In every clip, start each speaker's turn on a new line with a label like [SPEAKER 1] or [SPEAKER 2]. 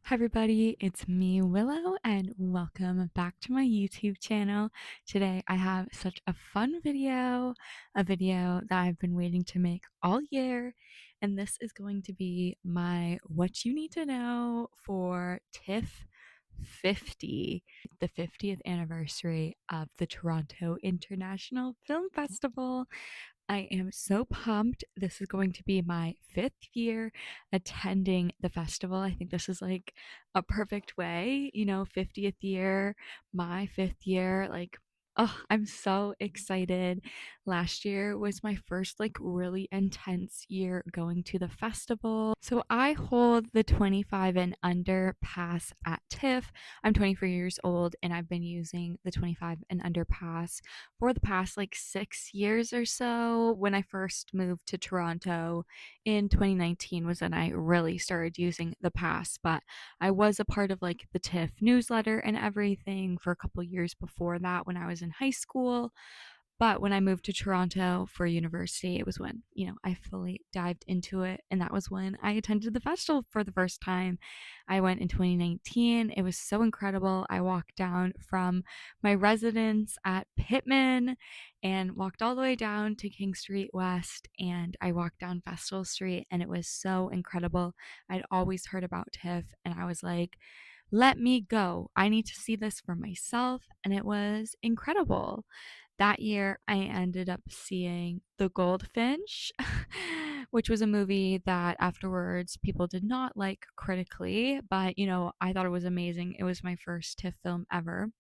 [SPEAKER 1] Hi everybody, it's me Willow and welcome back to my YouTube channel. Today I have such a fun video, a video that I've been waiting to make all year, and this is going to be my what you need to know for TIFF50, the 50th anniversary of the Toronto International Film Festival. I am so pumped. This is going to be my 5th year attending the festival. I think this is like a perfect way, 50th year, my 5th year. Oh, I'm so excited. Last year was my first really intense year going to the festival. So I hold the 25 and under pass at TIFF. I'm 24 years old and I've been using the 25 and under pass for the past 6 years or so. When I first moved to Toronto in 2019 was when I really started using the pass, but I was a part of the TIFF newsletter and everything for a couple years before that when I was in high school. But when I moved to Toronto for university, it was when, I fully dived into it. And that was when I attended the festival for the first time. I went in 2019. It was so incredible. I walked down from my residence at Pittman and walked all the way down to King Street West. And I walked down Festival Street, and it was so incredible. I'd always heard about TIFF, and I was like, let me go. I need to see this for myself. And it was incredible. That year, I ended up seeing The Goldfinch, which was a movie that afterwards people did not like critically, but I thought it was amazing. It was my first TIFF film ever.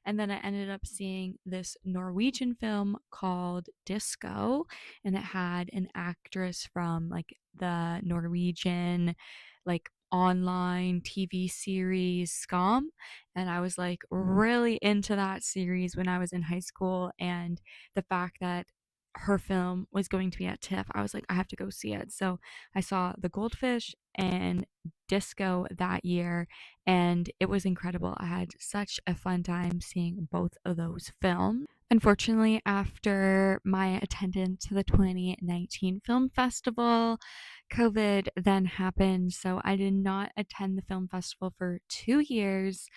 [SPEAKER 1] And then I ended up seeing this Norwegian film called Disco, and it had an actress from the Norwegian online TV series Skam, and I was really into that series when I was in high school, and the fact that her film was going to be at TIFF, I was like, I have to go see it. So I saw The Goldfish and Disco that year, and it was incredible. I had such a fun time seeing both of those films. Unfortunately, after my attendance to the 2019 film festival, COVID then happened, so I did not attend the film festival for 2 years,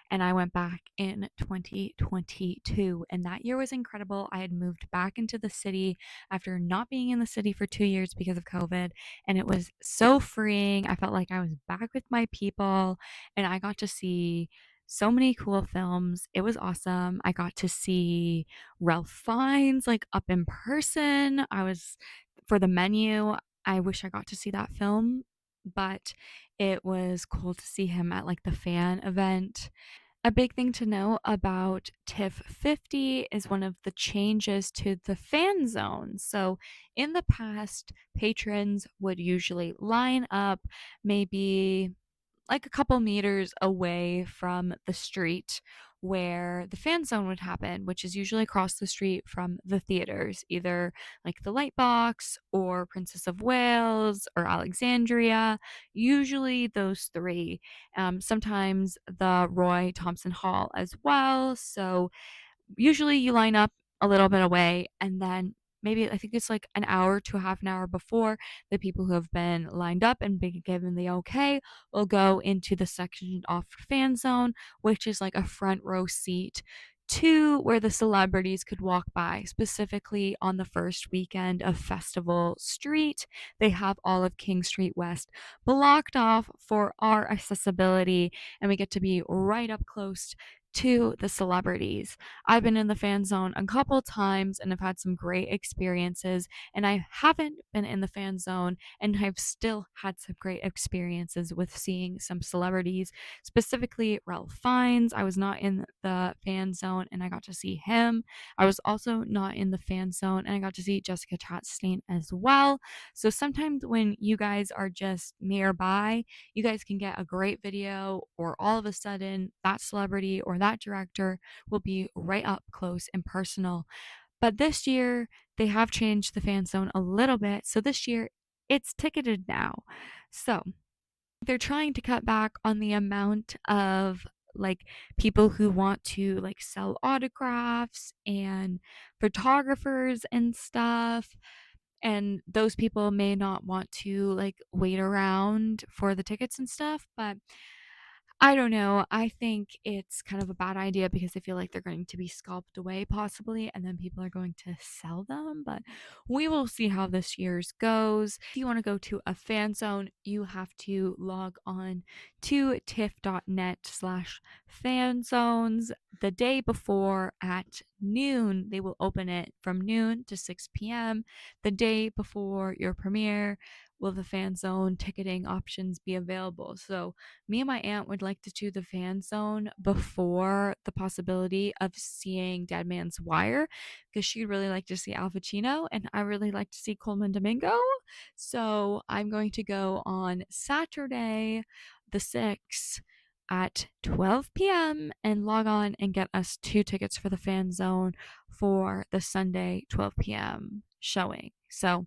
[SPEAKER 1] and I went back in 2022. And that year was incredible. I had moved back into the city after not being in the city for 2 years because of COVID, and it was so freeing. I felt like I was back with my people, and I got to see so many cool films. It was awesome. I got to see Ralph Fiennes up in person. I was for the menu. I wish I got to see that film, but it was cool to see him at the fan event. A big thing to know about TIFF50 is one of the changes to the fan zone. So, in the past, patrons would usually line up maybe a couple meters away from the street where the fan zone would happen, which is usually across the street from the theaters, either the Lightbox or Princess of Wales or Alexandria, usually those three. Sometimes the Roy Thompson Hall as well. So usually you line up a little bit away, and then maybe I think it's an hour to half an hour before, the people who have been lined up and been given the okay will go into the section off fan zone, which is a front row seat to where the celebrities could walk by. Specifically on the first weekend of Festival Street, they have all of King Street West blocked off for our accessibility, and we get to be right up close to the celebrities. I've been in the fan zone a couple times and I've had some great experiences, and I haven't been in the fan zone and I've still had some great experiences with seeing some celebrities, specifically Ralph Fiennes. I was not in the fan zone and I got to see him. I was also not in the fan zone and I got to see Jessica Chastain as well. So sometimes when you guys are just nearby, you guys can get a great video, or all of a sudden that celebrity or that director will be right up close and personal. But this year, they have changed the fan zone a little bit. So this year, it's ticketed now. So they're trying to cut back on the amount of people who want to sell autographs and photographers and stuff, and those people may not want to wait around for the tickets and stuff, but I don't know. I think it's kind of a bad idea because I feel like they're going to be scalped away possibly, and then people are going to sell them. But we will see how this year's goes. If you want to go to a fan zone, you have to log on to tiff.net/fan zones the day before at noon. They will open it from noon to 6 p.m. The day before your premiere will the fan zone ticketing options be available. So me and my aunt would like to do the fan zone before the possibility of seeing Dead Man's Wire because she'd really like to see Al Pacino and I really like to see Coleman Domingo. So I'm going to go on Saturday, the 6th at 12 p.m. and log on and get us 2 tickets for the fan zone for the Sunday 12 p.m. showing. So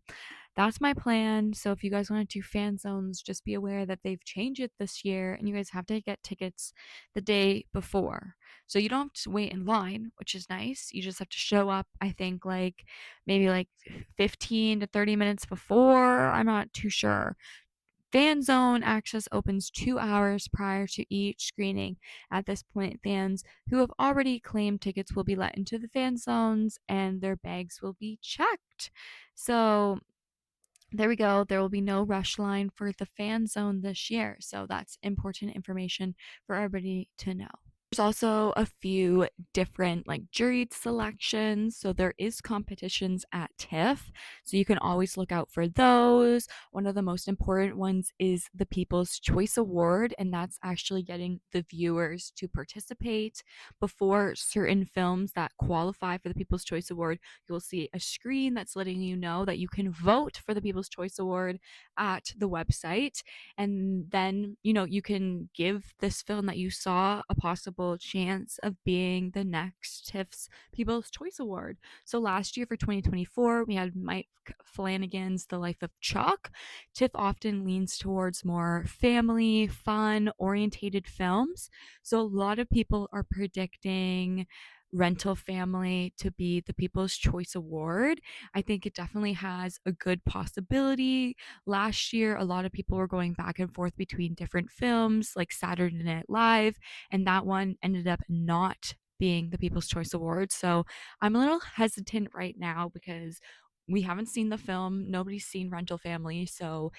[SPEAKER 1] that's my plan. So if you guys want to do fan zones, just be aware that they've changed it this year and you guys have to get tickets the day before. So you don't have to wait in line, which is nice. You just have to show up, I think, like maybe like 15 to 30 minutes before. I'm not too sure. Fan zone access opens 2 hours prior to each screening. At this point, fans who have already claimed tickets will be let into the fan zones and their bags will be checked. So there we go. There will be no rush line for the fan zone this year. So that's important information for everybody to know. There's also a few different like juried selections. So there is competitions at TIFF. So you can always look out for those. One of the most important ones is the People's Choice Award, and that's actually getting the viewers to participate. Before certain films that qualify for the People's Choice Award, you'll see a screen that's letting you know that you can vote for the People's Choice Award at the website. And then, you can give this film that you saw a possible chance of being the next TIFF's People's Choice Award. So last year for 2024, we had Mike Flanagan's The Life of Chuck. TIFF often leans towards more family, fun orientated films. So a lot of people are predicting Rental Family to be the People's Choice Award. I think it definitely has a good possibility. Last year, a lot of people were going back and forth between different films like Saturday Night Live, and that one ended up not being the People's Choice Award. So I'm a little hesitant right now because we haven't seen the film. Nobody's seen Rental Family. So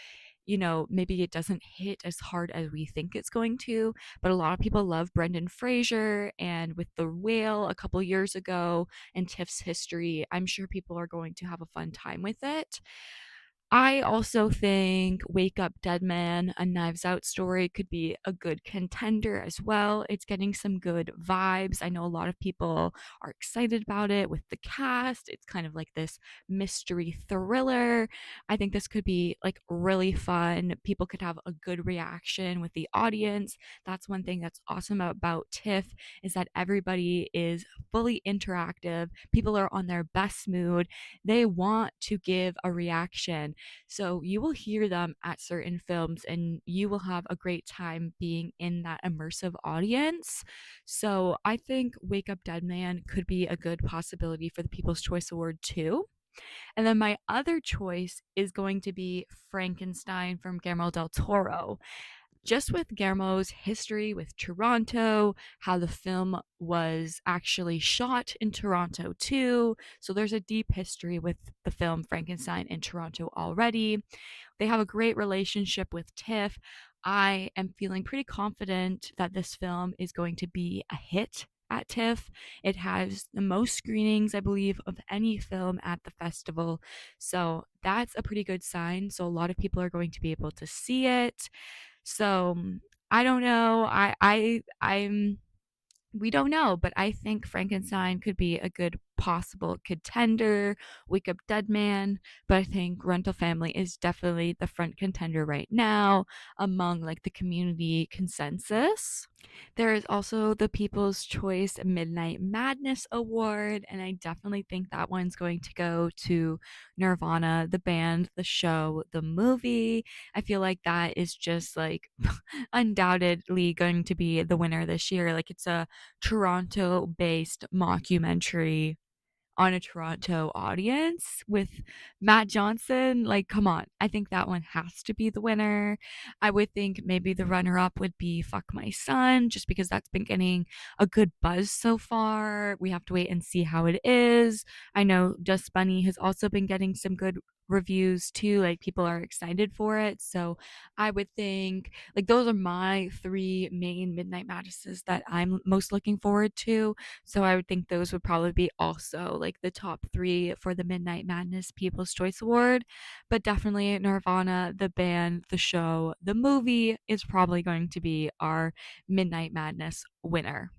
[SPEAKER 1] maybe it doesn't hit as hard as we think it's going to, but a lot of people love Brendan Fraser. And with The Whale a couple years ago and TIFF's history, I'm sure people are going to have a fun time with it. I also think Wake Up Dead Man, a Knives Out story, could be a good contender as well. It's getting some good vibes. I know a lot of people are excited about it with the cast. It's kind of like this mystery thriller. I think this could be like really fun. People could have a good reaction with the audience. That's one thing that's awesome about TIFF is that everybody is fully interactive. People are on their best mood. They want to give a reaction. So you will hear them at certain films and you will have a great time being in that immersive audience. So I think Wake Up Dead Man could be a good possibility for the People's Choice Award too. And then my other choice is going to be Frankenstein from Guillermo del Toro. Just with Guillermo's history with Toronto, how the film was actually shot in Toronto too. So there's a deep history with the film Frankenstein in Toronto already. They have a great relationship with TIFF. I am feeling pretty confident that this film is going to be a hit at TIFF. It has the most screenings, I believe, of any film at the festival. So that's a pretty good sign. So a lot of people are going to be able to see it. So I don't know. I'm we don't know, but I think Frankenstein could be a good possible contender. Wake Up Dead Man, but I think Rental Family is definitely the front contender right now among like the community consensus. There is also the People's Choice Midnight Madness Award, and I definitely think that one's going to go to Nirvana, the band, the show, the movie. I feel like that is just like undoubtedly going to be the winner this year. Like it's a Toronto based mockumentary on a Toronto audience with Matt Johnson. Like, come on. I think that one has to be the winner. I would think maybe the runner up would be Fuck My Son, just because that's been getting a good buzz so far. We have to wait and see how it is. I know Just Bunny has also been getting some good reviews too. Like, people are excited for it. So I would think like those are my three main Midnight Madnesses that I'm most looking forward to. So I would think those would probably be also like the top three for the Midnight Madness People's Choice Award. But definitely Nirvana, the band, the show, the movie is probably going to be our Midnight Madness winner.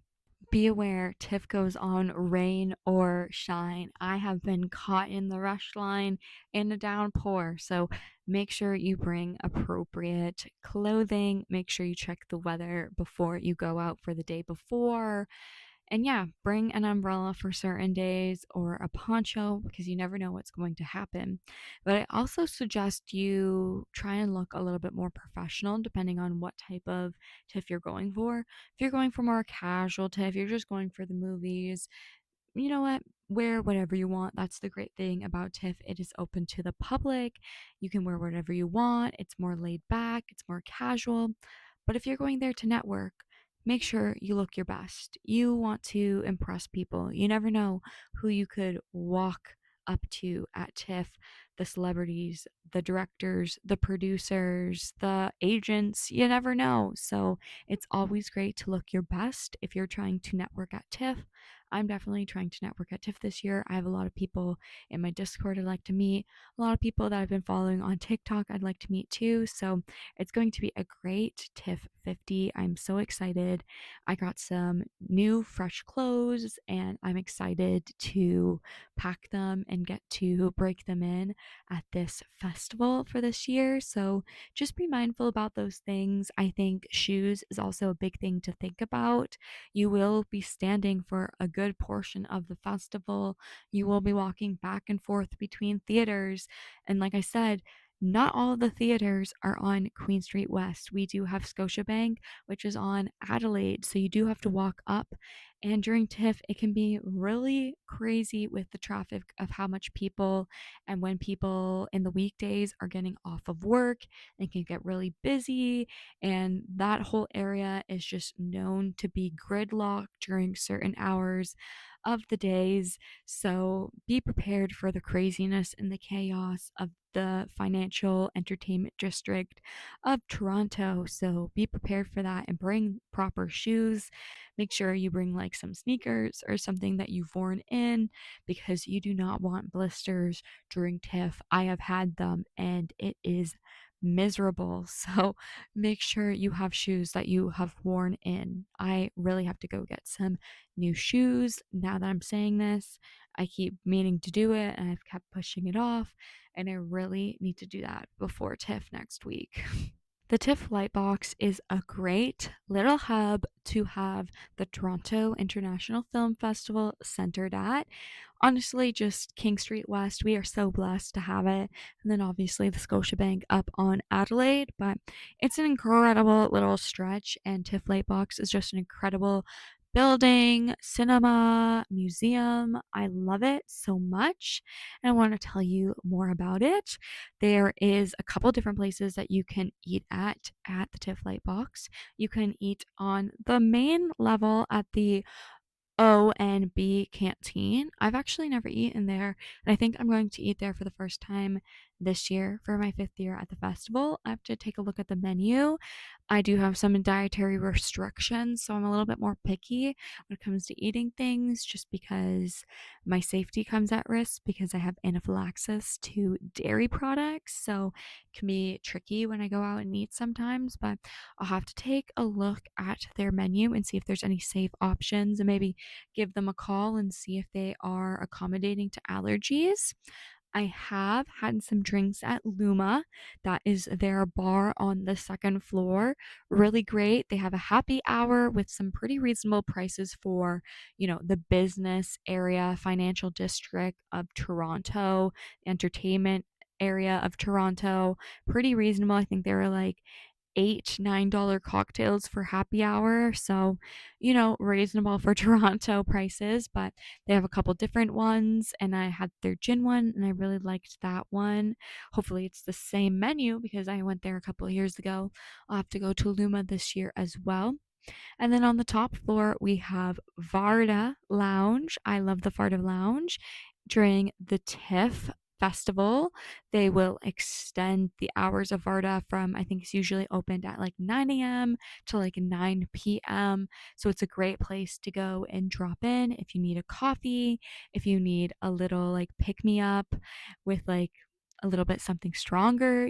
[SPEAKER 1] Be aware, TIFF goes on rain or shine. I have been caught in the rush line in a downpour, so make sure you bring appropriate clothing. Make sure you check the weather before you go out for the day before. And yeah, bring an umbrella for certain days or a poncho because you never know what's going to happen. But I also suggest you try and look a little bit more professional depending on what type of TIFF you're going for. If you're going for more casual TIFF, you're just going for the movies, you know what? Wear whatever you want. That's the great thing about TIFF. It is open to the public. You can wear whatever you want. It's more laid back, it's more casual. But if you're going there to network, make sure you look your best. You want to impress people. You never know who you could walk up to at TIFF, the celebrities, the directors, the producers, the agents. You never know. So it's always great to look your best if you're trying to network at TIFF. I'm definitely trying to network at TIFF this year. I have a lot of people in my Discord I'd like to meet, a lot of people that I've been following on TikTok I'd like to meet too. So it's going to be a great TIFF50. I'm so excited. I got some new, fresh clothes, and I'm excited to pack them and get to break them in at this festival for this year. So just be mindful about those things. I think shoes is also a big thing to think about. You will be standing for a good portion of the festival. You will be walking back and forth between theaters. And like I said, not all of the theaters are on Queen Street West. We do have Scotiabank, which is on Adelaide. So you do have to walk up. And during TIFF, it can be really crazy with the traffic of how much people and when people in the weekdays are getting off of work. It can get really busy. And that whole area is just known to be gridlocked during certain hours of the days. So be prepared for the craziness and the chaos of the financial entertainment district of Toronto. So be prepared for that and bring proper shoes. Make sure you bring like some sneakers or something that you've worn in because you do not want blisters during TIFF. I have had them and it is miserable. So make sure you have shoes that you have worn in. I really have to go get some new shoes now that I'm saying this. I keep meaning to do it and I've kept pushing it off, and I really need to do that before TIFF next week. The TIFF Lightbox is a great little hub to have the Toronto International Film Festival centered at. Honestly, just King Street West, we are so blessed to have it. And then obviously the Scotiabank up on Adelaide, but it's an incredible little stretch, and TIFF Lightbox is just an incredible building, cinema, museum. I love it so much, and I want to tell you more about it. There is a couple different places that you can eat at the TIFF Lightbox. You can eat on the main level at the O and B canteen. I've actually never eaten there, and I think I'm going to eat there for the first time this year for my 5th year at the festival. I have to take a look at the menu. I do have some dietary restrictions, so I'm a little bit more picky when it comes to eating things just because my safety comes at risk because I have anaphylaxis to dairy products. So it can be tricky when I go out and eat sometimes, but I'll have to take a look at their menu and see if there's any safe options and maybe give them a call and see if they are accommodating to allergies. I have had some drinks at Luma. That is their bar on the second floor. Really great. They have a happy hour with some pretty reasonable prices for, the business area, financial district of Toronto, entertainment area of Toronto. Pretty reasonable. I think they were like $8, $9 cocktails for happy hour. So, reasonable for Toronto prices, but they have a couple different ones. And I had their gin one and I really liked that one. Hopefully, it's the same menu because I went there a couple of years ago. I'll have to go to Luma this year as well. And then on the top floor, we have Varda Lounge. I love the Varda Lounge. During the TIFF festival, they will extend the hours of Varda from, I think it's usually opened at like 9 a.m. to like 9 p.m. So it's a great place to go and drop in if you need a coffee, if you need a little like pick me up with like a little bit something stronger.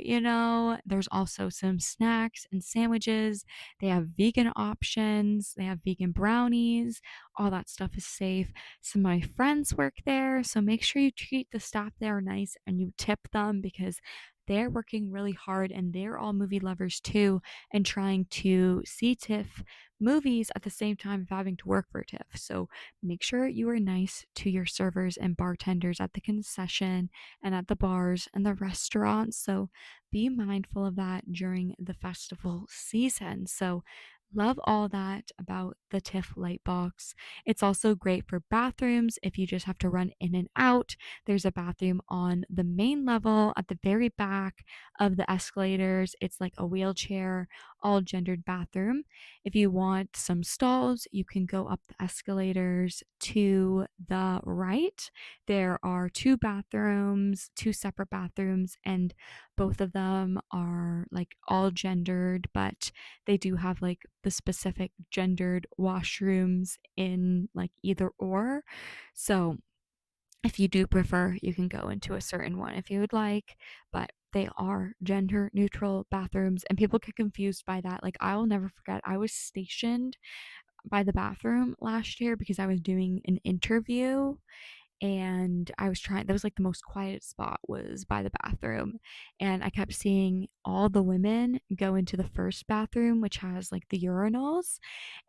[SPEAKER 1] There's also some snacks and sandwiches. They have vegan options, they have vegan brownies, all that stuff is safe. Some of my friends work there, so make sure you treat the staff there nice and you tip them because they're working really hard and they're all movie lovers too and trying to see TIFF movies at the same time of having to work for TIFF. So make sure you are nice to your servers and bartenders at the concession and at the bars and the restaurants. So be mindful of that during the festival season. So, love all that about the TIFF Lightbox. It's also great for bathrooms if you just have to run in and out. There's a bathroom on the main level at the very back of the escalators. It's like a wheelchair, all gendered bathroom. If you want some stalls, you can go up the escalators to the right. There are two separate bathrooms, and both of them are like all gendered, but they do have like the specific gendered washrooms in like either or. So if you do prefer, you can go into a certain one if you would like, but they are gender neutral bathrooms and people get confused by that. Like, I will never forget, I was stationed by the bathroom last year because I was doing an interview and I was trying, that was like the most quiet spot was by the bathroom, and I kept seeing all the women go into the first bathroom which has like the urinals,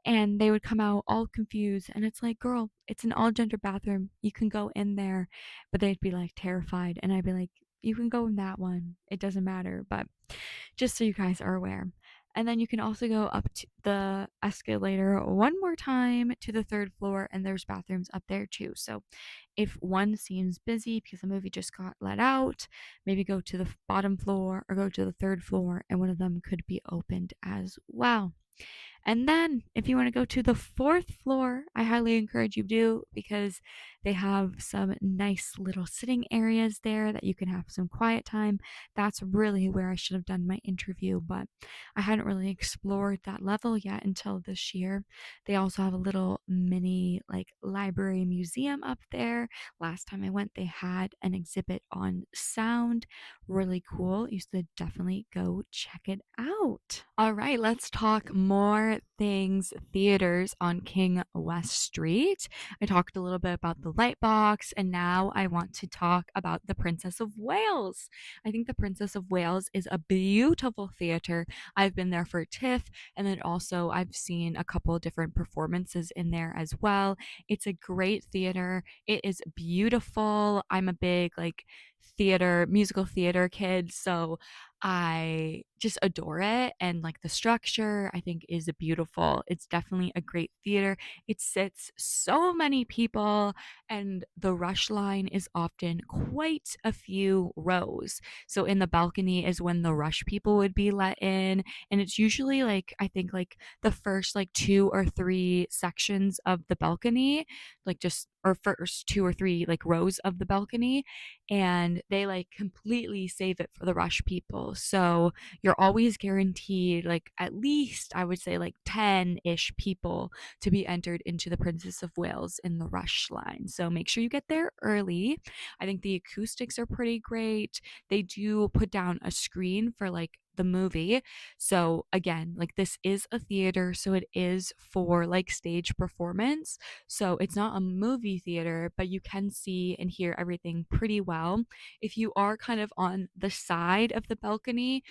[SPEAKER 1] and they would come out all confused, and it's like, girl, it's an all gender bathroom, you can go in there. But they'd be like terrified and I'd be like, you can go in that one, it doesn't matter. But just so you guys are aware. And then you can also go up to the escalator one more time to the third floor, and there's bathrooms up there too. So if one seems busy because the movie just got let out, maybe go to the bottom floor or go to the third floor, and one of them could be opened as well. And then, if you want to go to the fourth floor, I highly encourage you do because they have some nice little sitting areas there that you can have some quiet time. That's really where I should have done my interview, but I hadn't really explored that level yet until this year. They also have a little mini like library museum up there. Last time I went, they had an exhibit on sound. Really cool. You should definitely go check it out. All right, let's talk more things theaters on King West Street. I talked a little bit about the Lightbox, and now I want to talk about the Princess of Wales. I think the Princess of Wales is a beautiful theater. I've been there for TIFF, and then also I've seen a couple different performances in there as well. It's a great theater. It is beautiful. I'm a big like musical theater kid, so I just adore it. And like the structure, I think is beautiful. It's definitely a great theater. It sits so many people, and the rush line is often quite a few rows. So in the balcony is when the rush people would be let in. And it's usually like, I think like the first like two or three sections of the balcony, like just, or first two or three like rows of the balcony, and they like completely save it for the rush people. So you're always guaranteed like at least I would say like 10-ish people to be entered into the Princess of Wales in the rush line. So make sure you get there early. I think the acoustics are pretty great. They do put down a screen for like the movie. So again, like this is a theater, so it is for like stage performance. So it's not a movie theater, but you can see and hear everything pretty well. If you are kind of on the side of the balcony,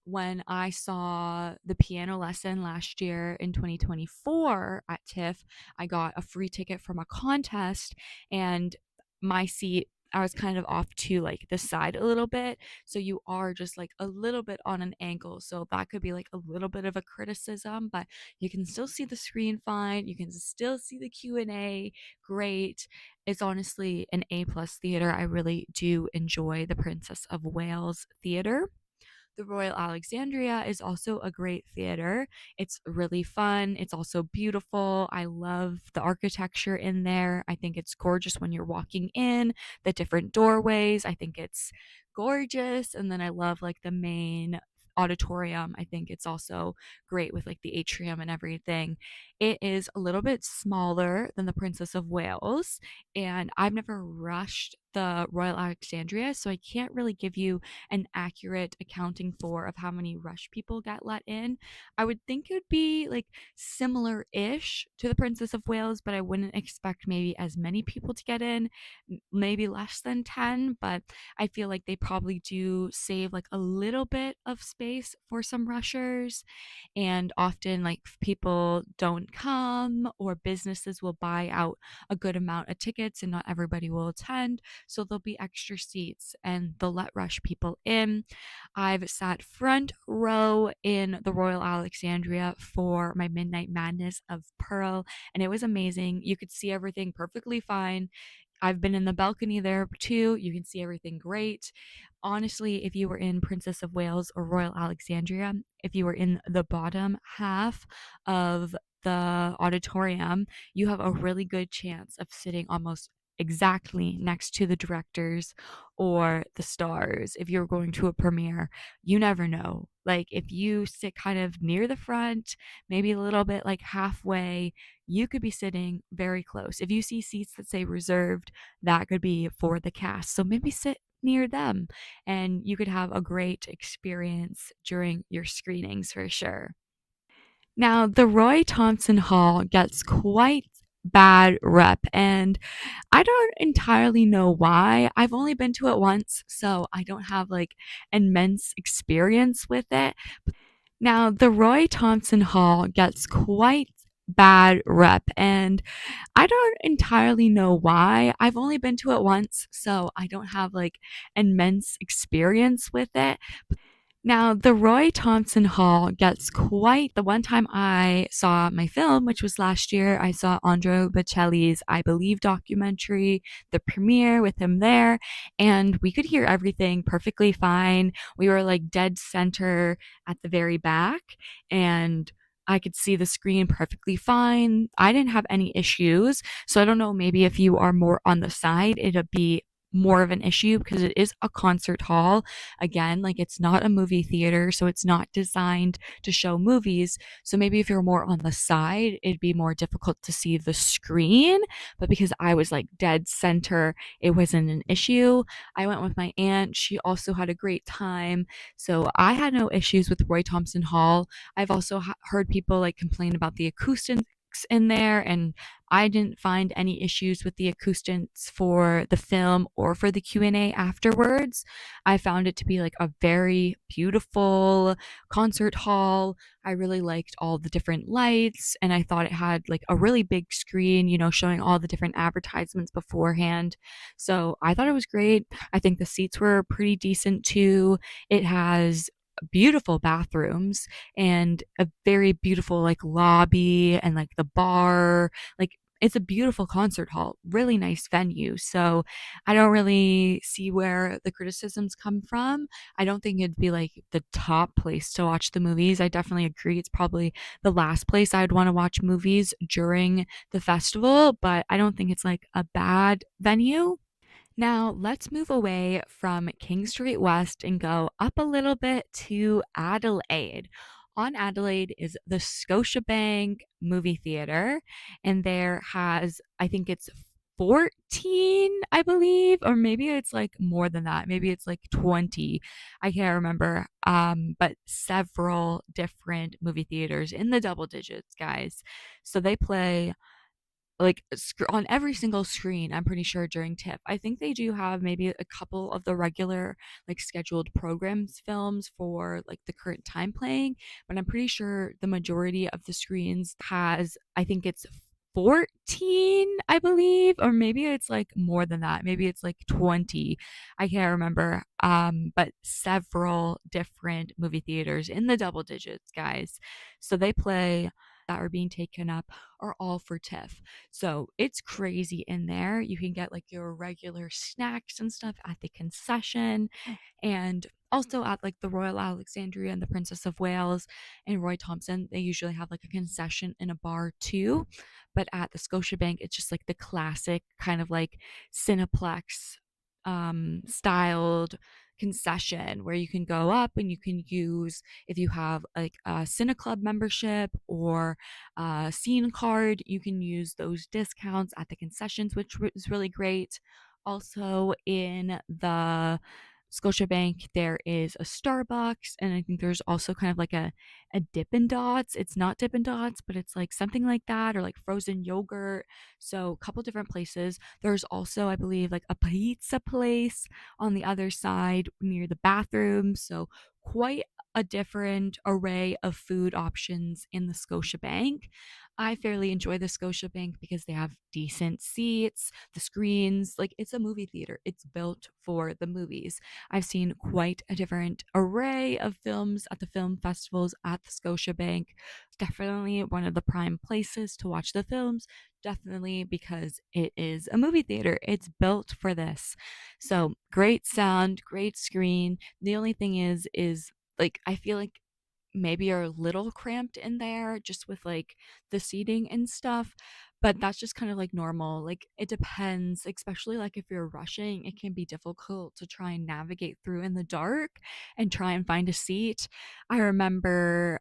[SPEAKER 1] when I saw the piano lesson last year in 2024 at TIFF, I got a free ticket from a contest, and my seat I was kind of off to like the side a little bit. So you are just like a little bit on an angle. So that could be like a little bit of a criticism, but you can still see the screen fine. You can still see the Q&A. Great. It's honestly an A plus theater. I really do enjoy the Princess of Wales theater. The Royal Alexandria is also a great theater. It's really fun. It's also beautiful. I love the architecture in there. I think it's gorgeous when you're walking in, the different doorways. I think it's gorgeous. And then I love like the main auditorium. I think it's also great with like the atrium and everything. It is a little bit smaller than the Princess of Wales, and I've never rushed the Royal Alexandria, so I can't really give you an accurate accounting for of how many rush people get let in. I would think it would be like similar-ish to the Princess of Wales, but I wouldn't expect maybe as many people to get in, maybe less than 10, but I feel like they probably do save like a little bit of space for some rushers, and often like people don't come or businesses will buy out a good amount of tickets and not everybody will attend, so there'll be extra seats and they'll let rush people in. I've sat front row in the Royal Alexandria for my Midnight Madness of Pearl, and it was amazing. You could see everything perfectly fine. I've been in the balcony there too. You can see everything great. Honestly, if you were in Princess of Wales or Royal Alexandria, if you were in the bottom half of the auditorium, you have a really good chance of sitting almost exactly next to the directors or the stars. If you're going to a premiere, you never know. Like if you sit kind of near the front, maybe a little bit like halfway, you could be sitting very close. If you see seats that say reserved, that could be for the cast. So maybe sit near them and you could have a great experience during your screenings for sure. Now, the Roy Thompson Hall gets quite bad rep, and I don't entirely know why. I've only been to it once, so I don't have like immense experience with it. Now, the Roy Thompson Hall gets quite bad rep, and I don't entirely know why. I've only been to it once, so I don't have like immense experience with it. Now, the Roy Thompson Hall gets quite the one time I saw my film, which was last year, I saw Andrea Bocelli's I Believe documentary, the premiere with him there, and we could hear everything perfectly fine. We were like dead center at the very back, and I could see the screen perfectly fine. I didn't have any issues. So I don't know, maybe if you are more on the side, it'd be more of an issue because it is a concert hall. Again, like it's not a movie theater, so it's not designed to show movies. So maybe if you're more on the side, it'd be more difficult to see the screen. But because I was like dead center, it wasn't an issue. I went with my aunt. She also had a great time. So I had no issues with Roy Thompson Hall. I've also heard people like complain about the acoustics in there, and I didn't find any issues with the acoustics for the film or for the Q&A afterwards. I found it to be like a very beautiful concert hall. I really liked all the different lights, and I thought it had like a really big screen, you know, showing all the different advertisements beforehand. So I thought it was great. I think the seats were pretty decent too. It has beautiful bathrooms and a very beautiful like lobby and like the bar. Like it's a beautiful concert hall, really nice venue. So I don't really see where the criticisms come from. I don't think it'd be like the top place to watch the movies. I definitely agree. It's probably the last place I'd want to watch movies during the festival, but I don't think it's like a bad venue. Now, let's move away from King Street West and go up a little bit to Adelaide. On Adelaide is the Scotiabank Movie Theater, and there has, I think it's 14, I believe, or maybe it's like more than that. Maybe it's like 20. I can't remember. But several different movie theaters in the double digits, guys. So they play like on every single screen, I'm pretty sure during TIFF. I think they do have maybe a couple of the regular like scheduled programs films for like the current time playing, but I'm pretty sure the majority of the screens has, I think it's 14, I believe, or maybe it's like more than that. Maybe it's like 20. I can't remember. But several different movie theaters in the double digits, guys. So they play that are being taken up are all for TIFF. So it's crazy in there. You can get like your regular snacks and stuff at the concession, and also at like the Royal Alexandria and the Princess of Wales and Roy Thompson, they usually have like a concession in a bar too. But at the Scotiabank, it's just like the classic kind of like Cineplex styled concession where you can go up and you can use, if you have like a Cine Club membership or a Scene card, you can use those discounts at the concessions, which is really great. Also in the Scotiabank, there is a Starbucks, and I think there's also kind of like a Dippin' Dots. It's not Dippin' Dots, but it's like something like that, or like frozen yogurt. So a couple different places. There's also, I believe, like a pizza place on the other side near the bathroom. So quite a different array of food options in the Scotiabank. I fairly enjoy the Scotiabank because they have decent seats, the screens, like it's a movie theater. It's built for the movies. I've seen quite a different array of films at the film festivals at the Scotiabank. Definitely one of the prime places to watch the films. Definitely because it is a movie theater. It's built for this. So great sound, great screen. The only thing is like I feel like maybe are a little cramped in there just with like the seating and stuff, but that's just kind of like normal. Like it depends, especially like if you're rushing, it can be difficult to try and navigate through in the dark and try and find a seat. I remember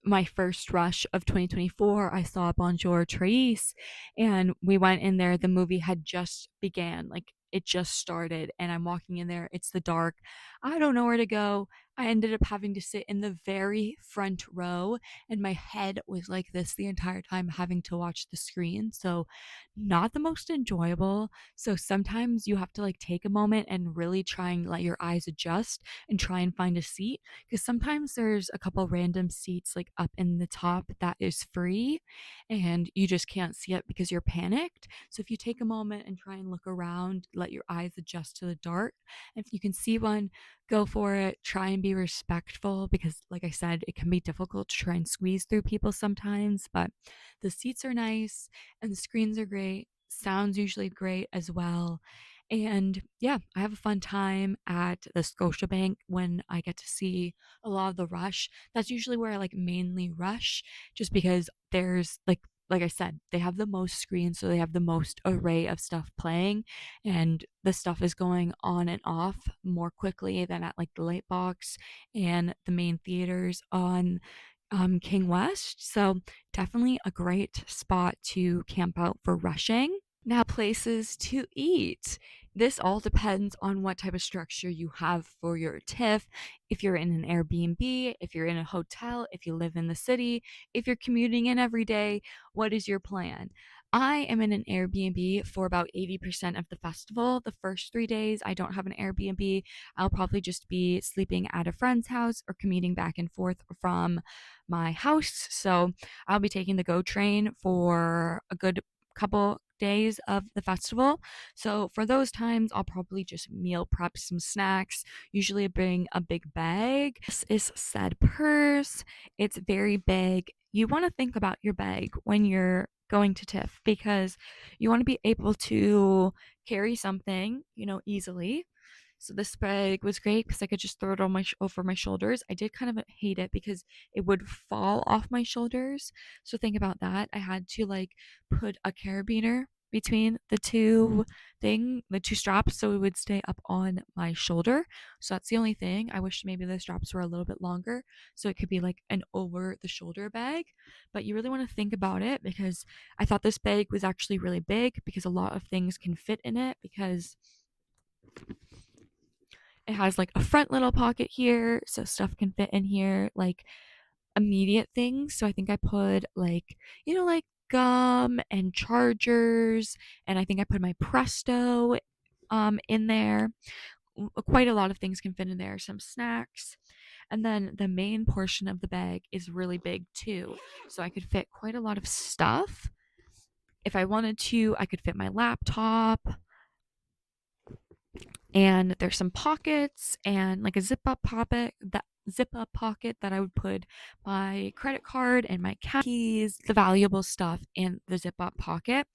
[SPEAKER 1] my first rush of 2024, I saw Bonjour Therese, and we went in there. The movie had just began, like it just started, and I'm walking in there. It's the dark. I don't know where to go. I ended up having to sit in the very front row, and my head was like this the entire time, having to watch the screen. So, not the most enjoyable. So, sometimes you have to like take a moment and really try and let your eyes adjust and try and find a seat, because sometimes there's a couple random seats like up in the top that is free and you just can't see it because you're panicked. So if you take a moment and try and look around, let your eyes adjust to the dark, if you can see one, go for it. Try and be respectful because like I said, it can be difficult to try and squeeze through people sometimes, but the seats are nice and the screens are great. Sounds usually great as well. And yeah, I have a fun time at the Scotiabank when I get to see a lot of the rush. That's usually where I like mainly rush, just because there's like I said, they have the most screens, so they have the most array of stuff playing, and the stuff is going on and off more quickly than at like the Light Box and the main theaters on King West. So definitely a great spot to camp out for rushing. Now, places to eat. This all depends on what type of structure you have for your TIFF. If you're in an Airbnb, if you're in a hotel, if you live in the city, if you're commuting in every day, what is your plan? I am in an Airbnb for about 80% of the festival. The first 3 days, I don't have an Airbnb. I'll probably just be sleeping at a friend's house or commuting back and forth from my house. So I'll be taking the GO train for a good couple days of the festival. So for those times, I'll probably just meal prep some snacks. Usually bring a big bag. This is said purse. It's very big. You want to think about your bag when you're going to TIFF because you want to be able to carry something, easily. So this bag was great because I could just throw it on over my shoulders. I did kind of hate it because it would fall off my shoulders. So think about that. I had to like put a carabiner between the two straps, so it would stay up on my shoulder. So that's the only thing. I wish maybe the straps were a little bit longer so it could be like an over the shoulder bag. But you really want to think about it because I thought this bag was actually really big because a lot of things can fit in it because it has like a front little pocket here, so stuff can fit in here, like immediate things. So I think I put like, like gum and chargers, and I think I put my Presto in there. Quite a lot of things can fit in there, some snacks. And then the main portion of the bag is really big too. So I could fit quite a lot of stuff. If I wanted to, I could fit my laptop, and there's some pockets and like a zip up pocket that I would put my credit card and my keys, the valuable stuff in the zip up pocket.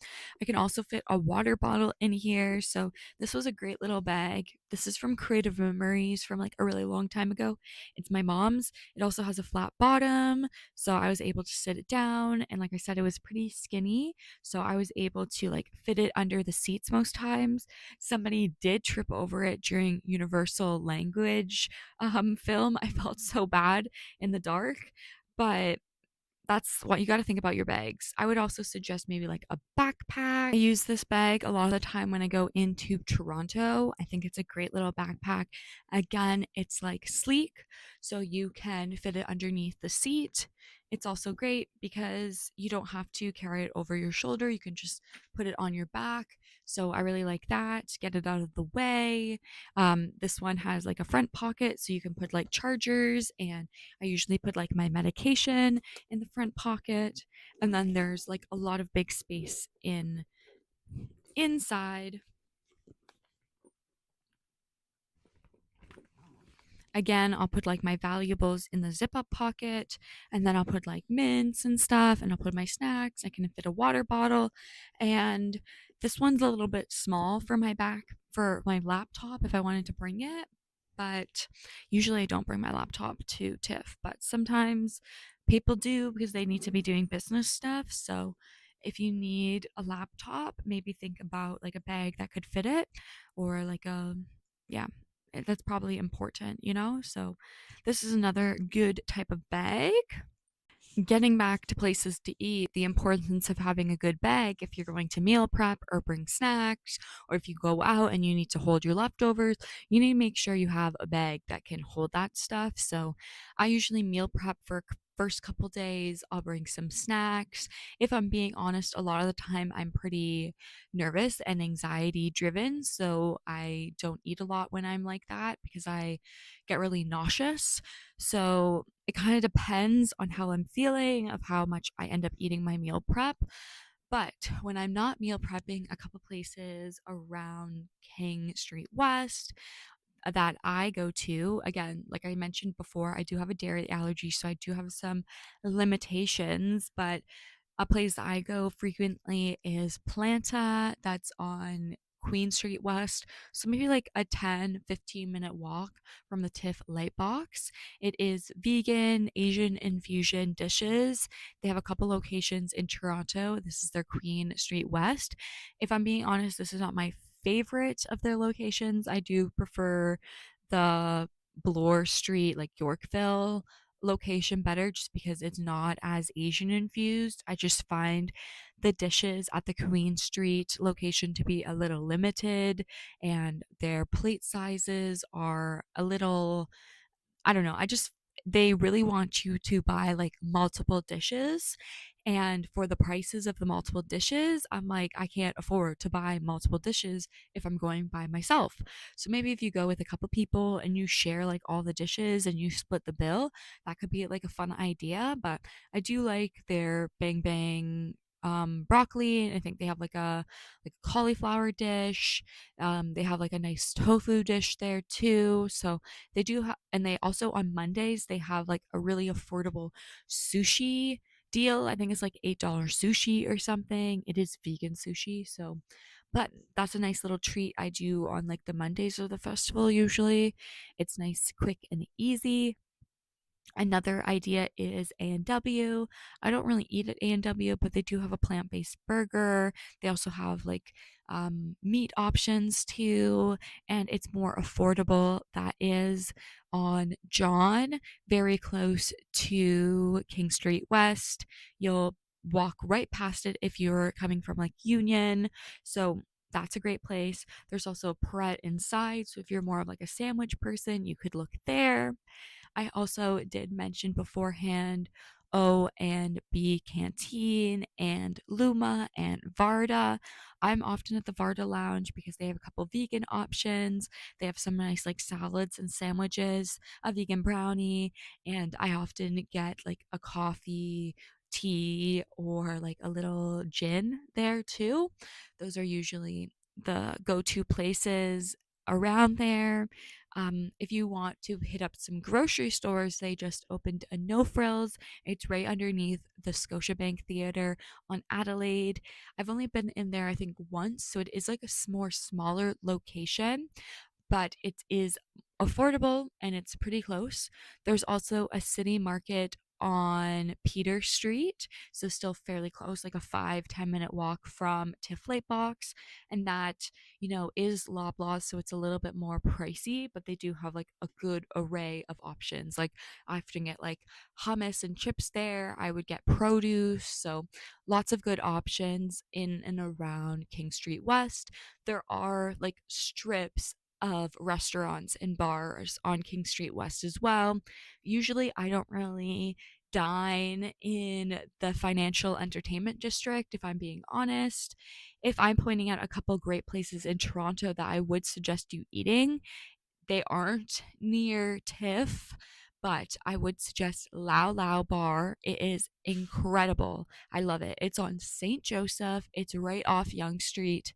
[SPEAKER 1] I can also fit a water bottle in here. So this was a great little bag. This is from Creative Memories from like a really long time ago. It's my mom's. It also has a flat bottom, so I was able to sit it down, and like I said, it was pretty skinny, so I was able to like fit it under the seats most times. Somebody did trip over it during Universal Language film. I felt so bad in the dark, but that's what you got to think about your bags. I would also suggest maybe like a backpack. I use this bag a lot of the time when I go into Toronto. I think it's a great little backpack. Again, it's like sleek, so you can fit it underneath the seat. It's also great because you don't have to carry it over your shoulder. You can just put it on your back. So I really like that. Get it out of the way. This one has like a front pocket, so you can put like chargers, and I usually put like my medication in the front pocket, and then there's like a lot of big space inside. Again, I'll put like my valuables in the zip up pocket, and then I'll put like mints and stuff, and I'll put my snacks. I can fit a water bottle, and this one's a little bit small for my back for my laptop if I wanted to bring it. But usually I don't bring my laptop to TIFF, but sometimes people do because they need to be doing business stuff. So if you need a laptop, maybe think about like a bag that could fit it, or like a, yeah, that's probably important, you know? So this is another good type of bag. Getting back to places to eat, the importance of having a good bag if you're going to meal prep or bring snacks, or if you go out and you need to hold your leftovers, you need to make sure you have a bag that can hold that stuff. So I usually meal prep for first couple days. I'll bring some snacks. If I'm being honest, a lot of the time I'm pretty nervous and anxiety driven, so I don't eat a lot when I'm like that because I get really nauseous. So it kind of depends on how I'm feeling, of how much I end up eating my meal prep. But when I'm not meal prepping, a couple places around King Street West that I go to, again, like I mentioned before, I do have a dairy allergy, so I do have some limitations, but a place I go frequently is Planta, that's on Queen Street West. So maybe like a 10-15 minute walk from the TIFF light box. It is vegan, Asian infusion dishes. They have a couple locations in Toronto. This is their Queen Street West. If I'm being honest, this is not my favorite of their locations. I do prefer the Bloor Street, like Yorkville location better, just because it's not as Asian infused. I just find the dishes at the Queen Street location to be a little limited, and their plate sizes are a little, I don't know. They really want you to buy like multiple dishes. And for the prices of the multiple dishes, I'm like, I can't afford to buy multiple dishes if I'm going by myself. So maybe if you go with a couple people and you share like all the dishes and you split the bill, that could be like a fun idea. But I do like their bang bang broccoli. I think they have like a cauliflower dish. They have like a nice tofu dish there too. So they do have, and they also on Mondays they have like a really affordable sushi deal. I think it's like $8 sushi or something. It is vegan sushi, so but that's a nice little treat I do on like the Mondays of the festival usually. It's nice, quick and easy. Another idea is A&W. I don't really eat at A&W, but they do have a plant-based burger. They also have like meat options too, and it's more affordable. That is on John, very close to King Street West. You'll walk right past it if you're coming from like Union. So that's a great place. There's also a Pret inside, so if you're more of like a sandwich person, you could look there. I also did mention beforehand O and B Canteen and Luma and Varda. I'm often at the Varda Lounge because they have a couple vegan options. They have some nice like salads and sandwiches, a vegan brownie, and I often get like a coffee, tea or like a little gin there too. Those are usually the go-to places around there. If you want to hit up some grocery stores, they just opened a No Frills. It's right underneath the Scotiabank Theater on Adelaide. I've only been in there, I think, once, so it is like a more smaller location, but it is affordable and it's pretty close. There's also a city market on Peter Street, so still fairly close, like a 5-10 minute walk from TIFF Lightbox, and that is Loblaws, so it's a little bit more pricey, but they do have like a good array of options. Like I often get like hummus and chips there. I would get produce, so lots of good options in and around King Street West. There are like strips of restaurants and bars on King Street West as well. Usually, I don't really dine in the financial entertainment district, if I'm being honest. If I'm pointing out a couple great places in Toronto that I would suggest you eating, they aren't near TIFF, but I would suggest Lao Lao Bar. It is incredible. I love it. It's on St. Joseph. It's right off Yonge Street.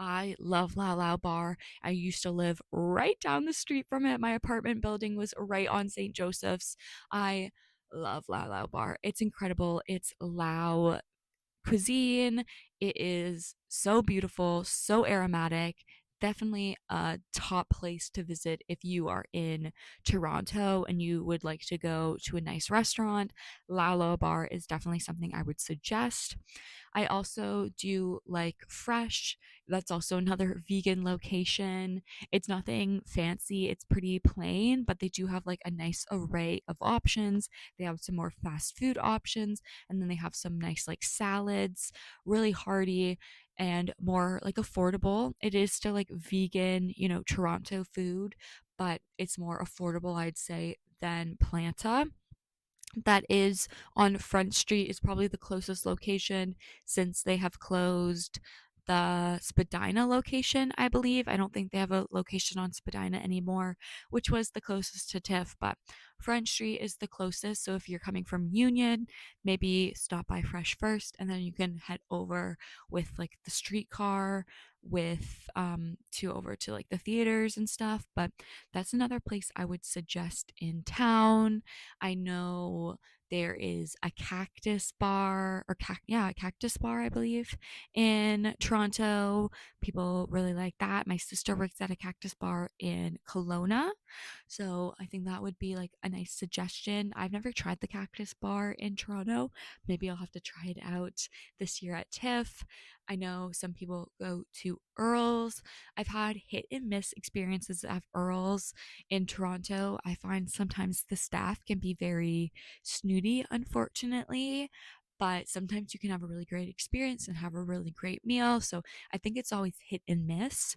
[SPEAKER 1] I love Lao Lao Bar. I used to live right down the street from it. My apartment building was right on St. Joseph's. I love Lao Lao Bar. It's incredible. It's Lao cuisine. It is so beautiful, so aromatic. Definitely a top place to visit if you are in Toronto and you would like to go to a nice restaurant. Lalo Bar is definitely something I would suggest. I also do like Fresh. That's also another vegan location. It's nothing fancy, it's pretty plain, but they do have like a nice array of options. They have some more fast food options, and then they have some nice like salads, really hearty and more like affordable. It is still like vegan, Toronto food, but it's more affordable, I'd say, than Planta. That is on Front Street, is probably the closest location since they have closed the Spadina location, I believe. I don't think they have a location on Spadina anymore, which was the closest to TIFF, but Front Street is the closest. So if you're coming from Union, maybe stop by Fresh first, and then you can head over with like the streetcar with to over to like the theaters and stuff. But that's another place I would suggest in town. I know there is a cactus bar or a cactus bar, I believe, in Toronto. People really like that. My sister works at a cactus bar in Kelowna, so I think that would be like a nice suggestion. I've never tried the cactus bar in Toronto. Maybe I'll have to try it out this year at TIFF. I know some people go to Earl's. I've had hit and miss experiences at Earl's in Toronto. I find sometimes the staff can be very snooty, unfortunately, but sometimes you can have a really great experience and have a really great meal. So I think it's always hit and miss.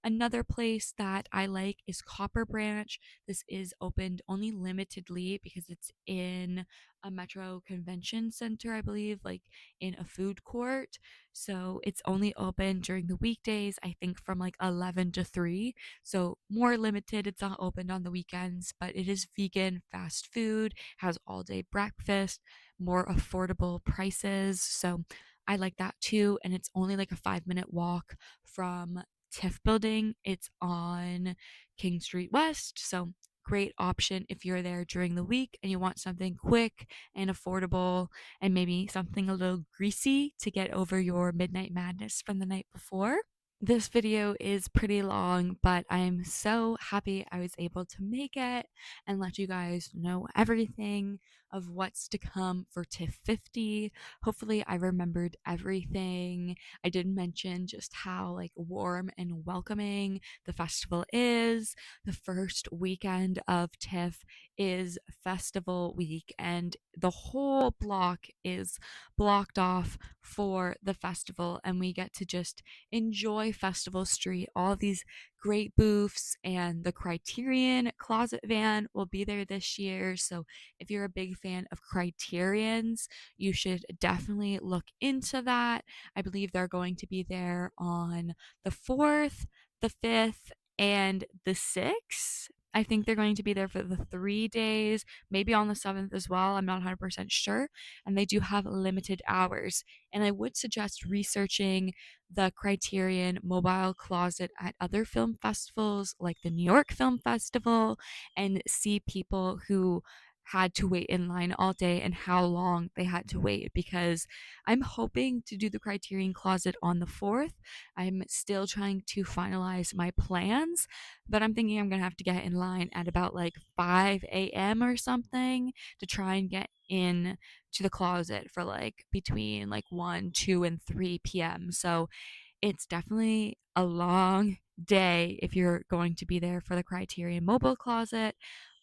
[SPEAKER 1] Another place that I like is Copper Branch. This is opened only limitedly because it's in a Metro Convention Center, I believe, like in a food court. So it's only open during the weekdays, I think from like 11 to 3. So more limited. It's not opened on the weekends, but it is vegan fast food, has all day breakfast, more affordable prices. So I like that too. And it's only like a 5-minute walk from TIFF building. It's on King Street West. So great option if you're there during the week and you want something quick and affordable and maybe something a little greasy to get over your midnight madness from the night before. This video is pretty long, but I'm so happy I was able to make it and let you guys know everything of what's to come for TIFF50. Hopefully I remembered everything. I did mention just how like warm and welcoming the festival is. The first weekend of TIFF is festival week, and the whole block is blocked off for the festival, and we get to just enjoy Festival Street. All these great booths, and the Criterion Closet Van will be there this year. So if you're a big fan of Criterions, you should definitely look into that. I believe they're going to be there on the 4th, the 5th, and the 6th. I think they're going to be there for the 3 days, maybe on the 7th as well. I'm not 100% sure. And they do have limited hours. And I would suggest researching the Criterion Mobile Closet at other film festivals like the New York Film Festival and see people who had to wait in line all day and how long they had to wait, because I'm hoping to do the Criterion Closet on the 4th. I'm still trying to finalize my plans, but I'm thinking I'm going to have to get in line at about like 5 a.m. or something to try and get in to the closet for like between like 1, 2, and 3 p.m. So it's definitely a long day if you're going to be there for the Criterion Mobile Closet,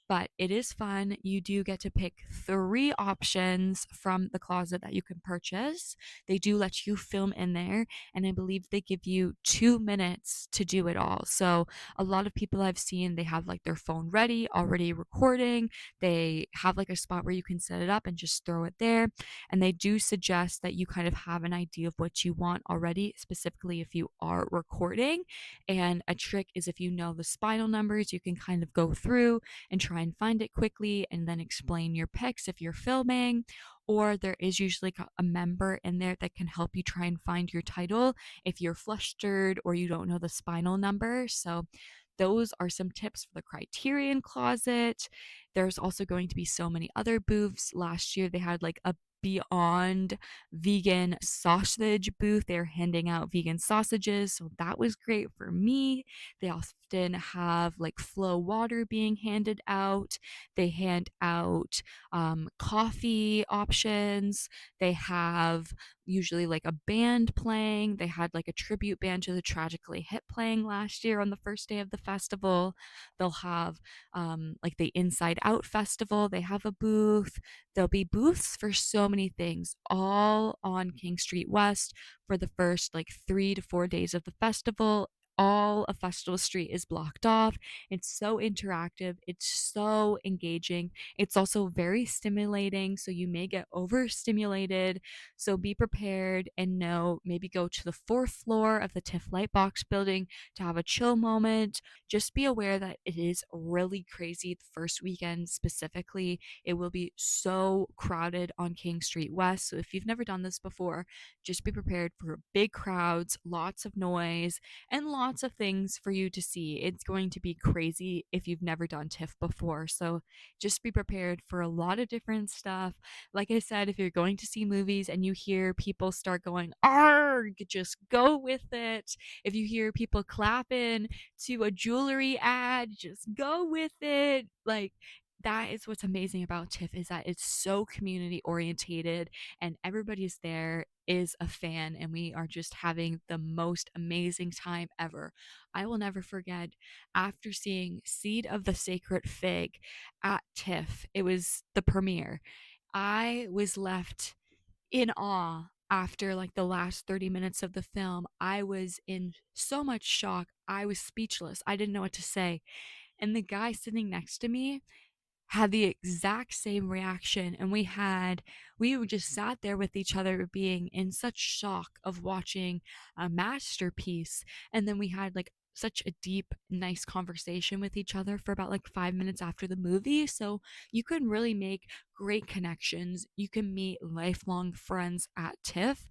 [SPEAKER 1] but it is fun. You do get to pick 3 options from the closet that you can purchase. They do let you film in there, and I believe they give you 2 minutes to do it all. So, a lot of people I've seen, they have like their phone ready, already recording. They have like a spot where you can set it up and just throw it there. And they do suggest that you kind of have an idea of what you want already, specifically if you are recording. And a trick is if you know the spinal numbers, you can kind of go through and try and find it quickly and then explain your picks if you're filming. Or there is usually a member in there that can help you try and find your title if you're flustered or you don't know the spinal number. So those are some tips for the Criterion Closet. There's also going to be so many other booths. Last year they had like a Beyond vegan sausage booth. They're handing out vegan sausages, so that was great for me. They often have like flow water being handed out. They hand out coffee options. They have usually like a band playing. They had like a tribute band to the Tragically Hip playing last year on the first day of the festival. They'll have like the Inside Out Festival. They have a booth. There'll be booths for so many things, all on King Street West for the first like 3 to 4 days of the festival. All of Festival Street is blocked off. It's so interactive. It's so engaging. It's also very stimulating. So you may get overstimulated. So be prepared and know, maybe go to the 4th floor of the TIFF Lightbox building to have a chill moment. Just be aware that it is really crazy the first weekend specifically. It will be so crowded on King Street West. So if you've never done this before, just be prepared for big crowds, lots of noise, and lots of things for you to see. It's going to be crazy if you've never done TIFF before. So just be prepared for a lot of different stuff. Like I said, if you're going to see movies and you hear people start going, arg, just go with it. If you hear people clapping to a jewelry ad, just go with it. Like, that is what's amazing about TIFF, is that it's so community orientated and everybody's there is a fan, and we are just having the most amazing time ever. I will never forget, after seeing Seed of the Sacred Fig at TIFF, it was the premiere. I was left in awe after like the last 30 minutes of the film. I was in so much shock. I was speechless. I didn't know what to say. And the guy sitting next to me had the exact same reaction, and we just sat there with each other being in such shock of watching a masterpiece. And then we had like such a deep, nice conversation with each other for about like 5 minutes after the movie. So you can really make great connections. You can meet lifelong friends at TIFF.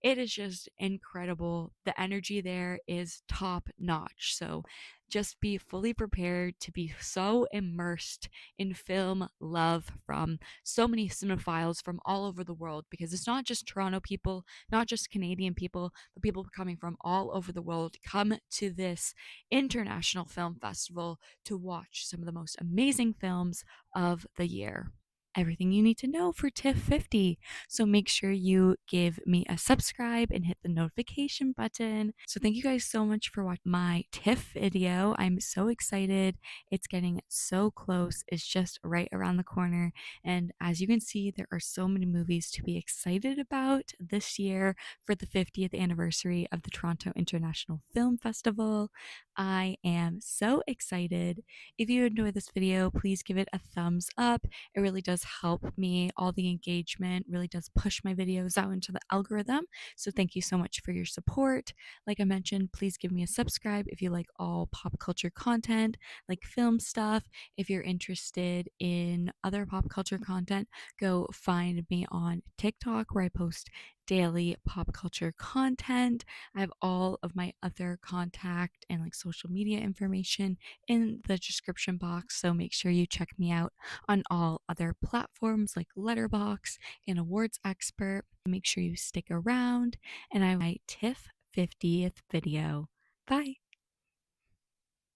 [SPEAKER 1] It is just incredible. The energy there is top notch. So just be fully prepared to be so immersed in film love from so many cinephiles from all over the world, because it's not just Toronto people, not just Canadian people, but people coming from all over the world come to this international film festival to watch some of the most amazing films of the year. Everything you need to know for TIFF50. So make sure you give me a subscribe and hit the notification button. So thank you guys so much for watching my TIFF video. I'm so excited. It's getting so close. It's just right around the corner. And as you can see, there are so many movies to be excited about this year for the 50th anniversary of the Toronto International Film Festival. I am so excited. If you enjoyed this video, please give it a thumbs up. It really does help me. All the engagement really does push my videos out into the algorithm. So thank you so much for your support. Like I mentioned, please give me a subscribe if you like all pop culture content, like film stuff. If you're interested in other pop culture content, go find me on TikTok where I post daily pop culture content. I have all of my other contact and like social media information in the description box, so make sure you check me out on all other platforms like Letterboxd and Awards Expert. Make sure you stick around, and I might TIFF 50th video. Bye.